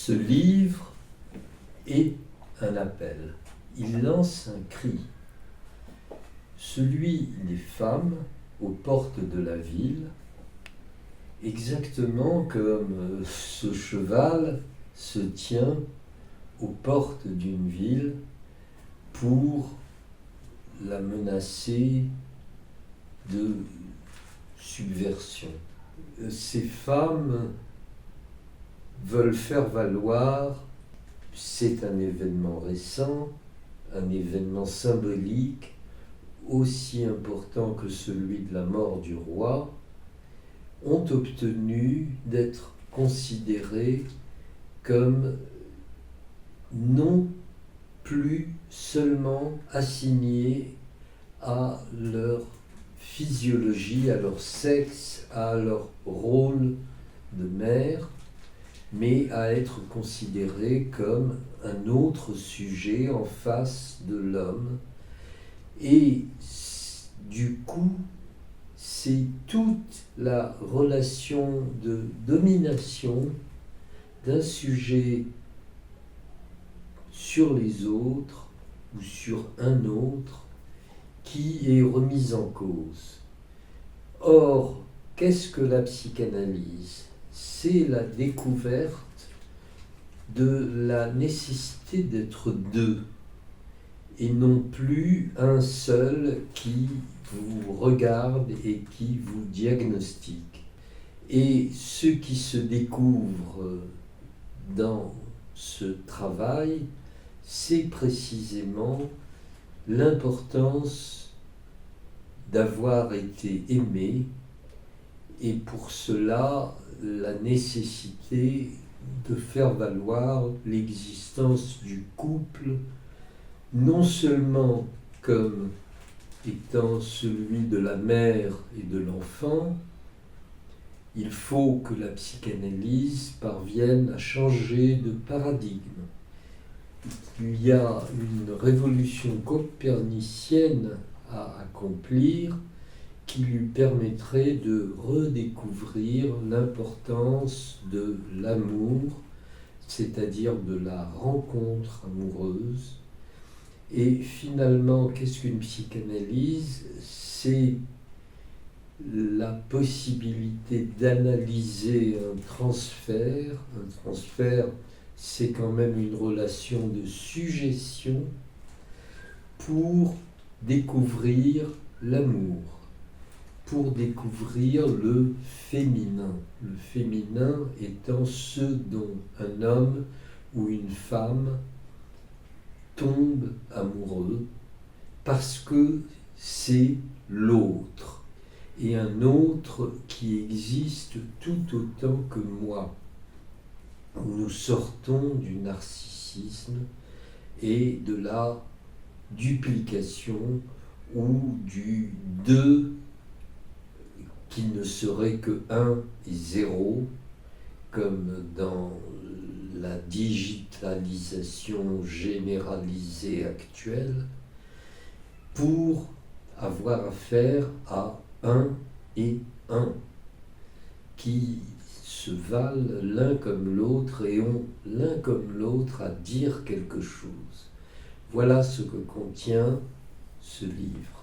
Ce livre est un appel. Il lance un cri. Celui des femmes aux portes de la ville, exactement comme ce cheval se tient aux portes d'une ville pour la menacer de subversion. Ces femmes veulent faire valoir, c'est un événement récent, un événement symbolique, aussi important que celui de la mort du roi, ont obtenu d'être considérées comme non plus seulement assignées à leur physiologie, à leur sexe, à leur rôle de mère, mais à être considérées comme un autre sujet en face de l'homme. Et du coup, c'est toute la relation de domination d'un sujet sur les autres ou sur un autre qui est remise en cause. Or, qu'est-ce que la psychanalyse ? C'est la découverte de la nécessité d'être deux, et non plus un seul qui vous regarde et qui vous diagnostique. Et ce qui se découvre dans ce travail, c'est précisément l'importance d'avoir été aimé, et pour cela la nécessité de faire valoir l'existence du couple, non seulement comme étant celui de la mère et de l'enfant. Il faut que la psychanalyse parvienne à changer de paradigme. Il y a une révolution copernicienne à accomplir qui lui permettrait de redécouvrir l'importance de l'amour, c'est-à-dire de la rencontre amoureuse. Et finalement, qu'est-ce qu'une psychanalyse ? C'est la possibilité d'analyser un transfert. Un transfert, c'est quand même une relation de suggestion pour découvrir l'amour, pour découvrir le féminin étant ce dont un homme ou une femme tombe amoureux, parce que c'est l'autre, et un autre qui existe tout autant que moi. Nous sortons du narcissisme et de la duplication ou du deux qui ne serait que 1 et 0, comme dans la digitalisation généralisée actuelle, pour avoir affaire à 1 et 1, qui se valent l'un comme l'autre et ont l'un comme l'autre à dire quelque chose. Voilà ce que contient ce livre.